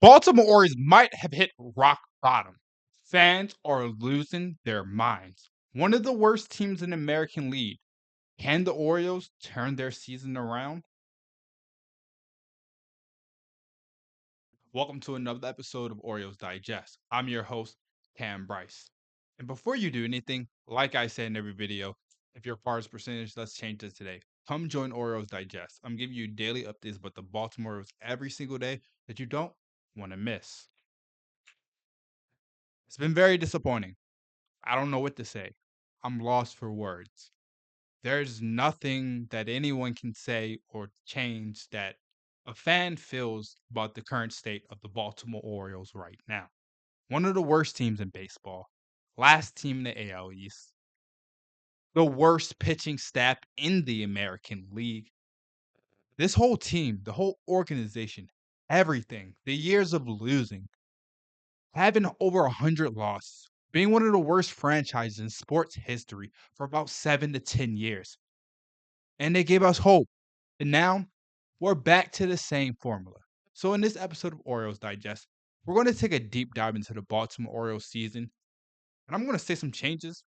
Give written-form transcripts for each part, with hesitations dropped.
Baltimore Orioles might have hit rock bottom. Fans are losing their minds. One of the worst teams in the American League. Can the Orioles turn their season around? Welcome to another episode of Orioles Digest. I'm your host, Kam Brice. And before you do anything, like I said in every video, if your part's percentage, let's change this today. Come join Orioles Digest. I'm giving you daily updates about the Baltimore Orioles every single day that you don't want to miss. It's been very disappointing. I don't know what to say. I'm lost for words. There's nothing that anyone can say or change that a fan feels about the current state of the Baltimore Orioles right now. One of the worst teams in baseball, last team in the AL East, the worst pitching staff in the American League. This whole team, the whole organization, everything, the years of losing, having over 100 losses, being one of the worst franchises in sports history for about 7 to 10 years. And they gave us hope. And now we're back to the same formula. So, in this episode of Orioles Digest, we're going to take a deep dive into the Baltimore Orioles season. And I'm going to say some changes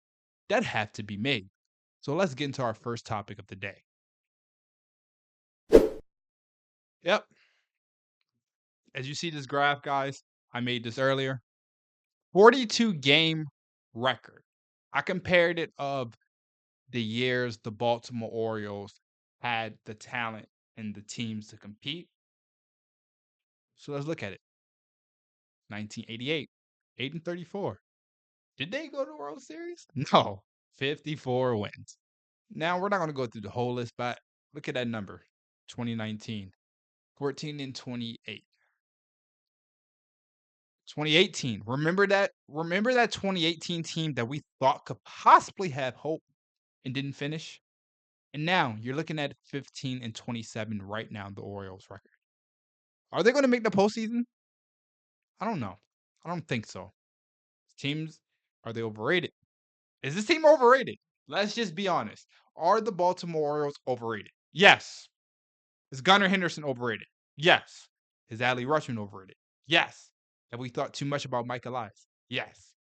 that have to be made. So, let's get into our first topic of the day. Yep. As you see this graph, guys, I made this earlier. 42 game record. I compared it of the years the Baltimore Orioles had the talent and the teams to compete. So let's look at it. 1988, 8-34. Did they go to the World Series? No, 54 wins. Now we're not going to go through the whole list, but look at that number. 2019, 14-28. 2018. Remember that? Remember that 2018 team that we thought could possibly have hope and didn't finish? And now you're looking at 15-27 right now, the Orioles record. Are they going to make the postseason? I don't know. I don't think so. Teams, are they overrated? Is this team overrated? Let's just be honest. Are the Baltimore Orioles overrated? Yes. Is Gunnar Henderson overrated? Yes. Is Adley Rutschman overrated? Yes. Have we thought too much about Mike Elias? Yes.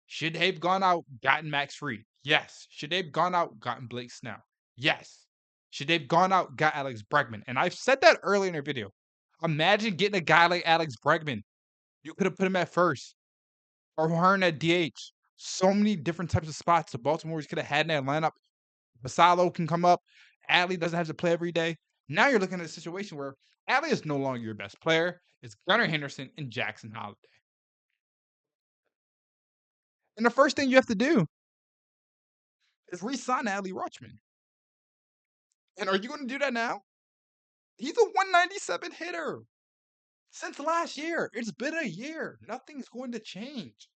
Should they have gone out, gotten Max Fried? Yes. Should they have gone out, gotten Blake Snell? Yes. Should they have gone out, got Alex Bregman? And I've said that earlier in the video. Imagine getting a guy like Alex Bregman. You could have put him at first or Hearn at DH. So many different types of spots the Baltimore's could have had in that lineup. Basalo can come up. Adley doesn't have to play every day. Now you're looking at a situation where Adley is no longer your best player. It's Gunnar Henderson and Jackson Holliday. And the first thing you have to do is re-sign Adley Rutschman. And are you going to do that now? He's a 197 hitter. Since last year, it's been a year. Nothing's going to change.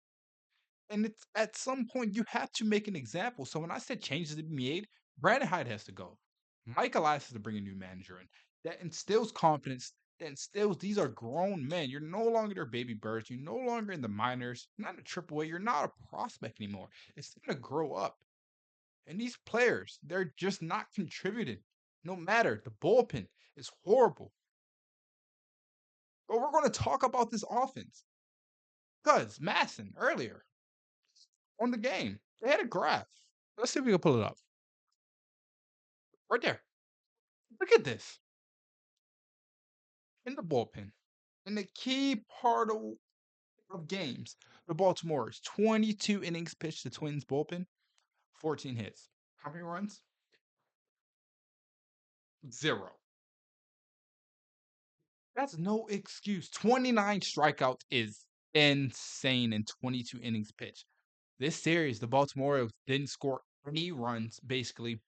And it's at some point you have to make an example. So when I said changes to be made, Brandon Hyde has to go. Mike Elias has to bring a new manager in. That instills confidence. That instills these are grown men. You're no longer their baby birds. You're no longer in the minors. You're not a AAA. You're not a prospect anymore. It's time to grow up. And these players, they're just not contributing. No matter. The bullpen is horrible. But we're going to talk about this offense. Because Masson earlier on the game, they had a graph. Let's see if we can pull it up. Right there. Look at this. In the bullpen. In the key part of games, the Baltimore's 22 innings pitched to Twins bullpen, 14 hits. How many runs? 0. That's no excuse. 29 strikeouts is insane in 22 innings pitched. This series, the Baltimore Orioles didn't score any runs basically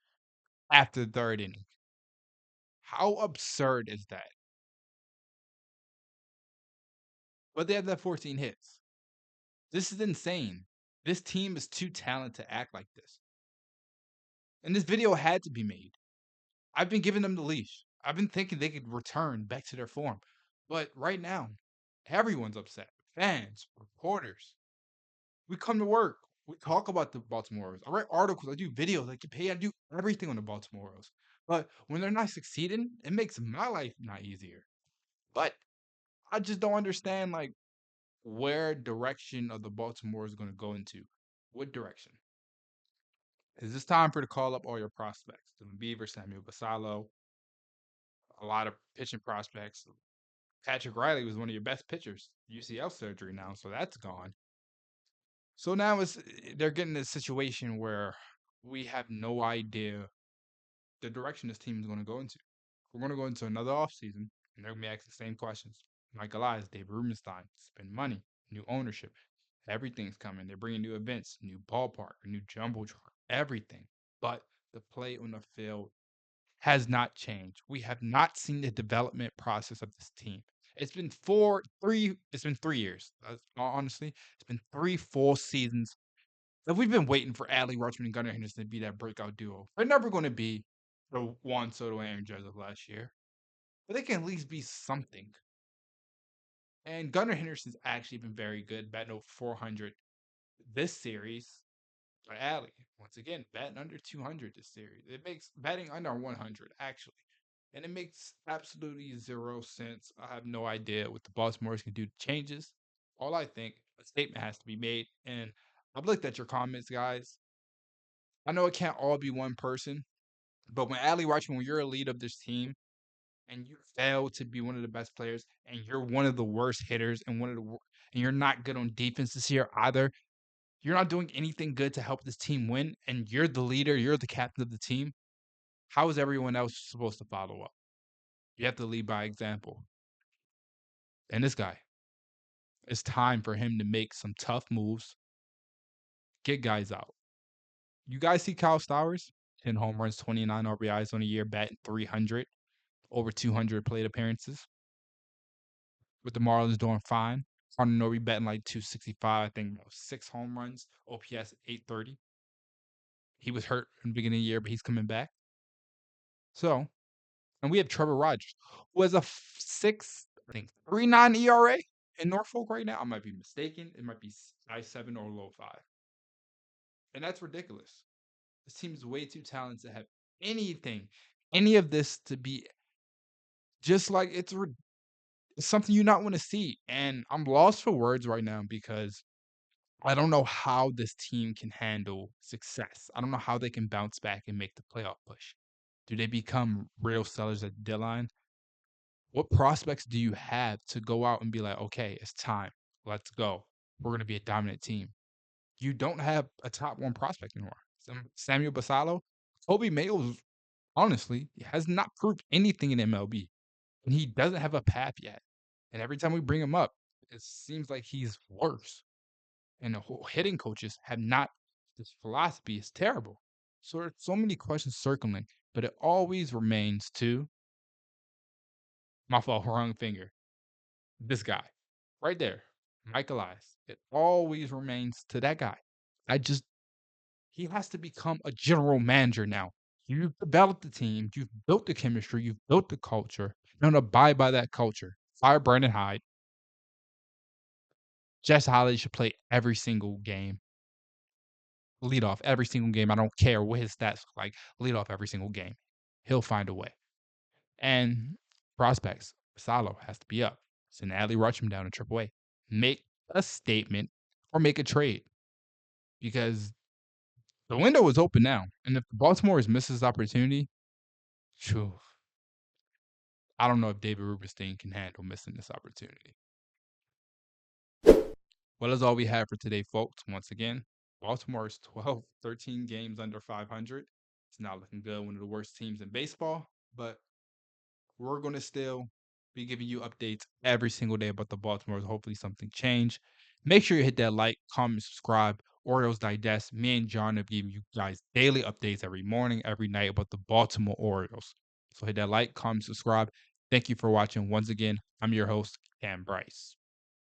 after the third inning. How absurd is that? But they have that 14 hits. This is insane. This team is too talented to act like this. And this video had to be made. I've been giving them the leash. I've been thinking they could return back to their form. But right now, everyone's upset. Fans, reporters. We come to work. We talk about the Baltimore Orioles. I write articles. I do videos. I get paid. I do everything on the Baltimore Orioles. But when they're not succeeding, it makes my life not easier. But I just don't understand like where direction of the Baltimore is going to go into. What direction? Is this time for to call up all your prospects? Dylan Beaver, Samuel Basallo, a lot of pitching prospects. Patrick Riley was one of your best pitchers. UCL surgery now, so that's gone. So now they're getting in a situation where we have no idea the direction this team is going to go into. We're going to go into another offseason, and they're going to be asking the same questions. Mike Elias, David Rubenstein, spend money, new ownership. Everything's coming. They're bringing new events, new ballpark, a new jumbotron, everything. But the play on the field has not changed. We have not seen the development process of this team. It's been 3 years. Honestly, it's been 3 full seasons that we've been waiting for Adley Rutschman and Gunnar Henderson to be that breakout duo. They're never going to be the Juan Soto and Aaron Judge of last year, but they can at least be something. And Gunnar Henderson's actually been very good, batting over 400 this series. But Adley, once again, batting under 200 this series. It makes batting under 100 actually. And it makes absolutely zero sense. I have no idea what the Baltimore's can do to changes. All I think, a statement has to be made. And I've looked at your comments, guys. I know it can't all be one person, but when Adley Rutschman, when you're a lead of this team and you fail to be one of the best players and you're one of the worst hitters and and you're not good on defense this year either, you're not doing anything good to help this team win, and you're the leader, you're the captain of the team, how is everyone else supposed to follow up? You have to lead by example. And this guy, it's time for him to make some tough moves, get guys out. You guys see Kyle Stowers? 10 home runs, 29 RBIs on a year, batting 300, over 200 plate appearances. With the Marlins doing fine. Connor Norby batting like 265, I think 6 home runs, OPS 830. He was hurt in the beginning of the year, but he's coming back. So, and we have Trevor Rogers, who has a 6.39 ERA in Norfolk right now. I might be mistaken. It might be high 7 or low 5. And that's ridiculous. This team is way too talented to have any of this to be just like it's something you not want to see. And I'm lost for words right now because I don't know how this team can handle success. I don't know how they can bounce back and make the playoff push. Do they become real sellers at the deadline? What prospects do you have to go out and be like, okay, it's time. Let's go. We're going to be a dominant team. You don't have a top 1 prospect anymore. Samuel Basallo, Kobe Mayo, honestly, has not proved anything in MLB. And he doesn't have a path yet. And every time we bring him up, it seems like he's worse. And the whole hitting coaches have not, this philosophy is terrible. So there's so many questions circling, but it always remains to, my fault, wrong finger, this guy right there, Mike Elias. It always remains to that guy. He has to become a general manager now. You've developed the team, you've built the chemistry, you've built the culture. Don't abide by that culture. Fire Brandon Hyde. Jess Holliday should play every single game. Lead off every single game. I don't care what his stats look like. Lead off every single game. He'll find a way. And prospects, Salo has to be up. Send Adley Rutschman down to AAA. Make a statement or make a trade. Because the window is open now. And if Baltimore misses this opportunity, phew, I don't know if David Rubenstein can handle missing this opportunity. Well, that's all we have for today, folks. Once again, Baltimore is 12, 13 games under 500. It's not looking good, one of the worst teams in baseball, but we're going to still be giving you updates every single day about the Baltimores. Hopefully something changed. Make sure you hit that like, comment, subscribe. Orioles Digest. Me and John are giving you guys daily updates every morning, every night about the Baltimore Orioles. So hit that like, comment, subscribe. Thank you for watching. Once again, I'm your host, Kam Brice.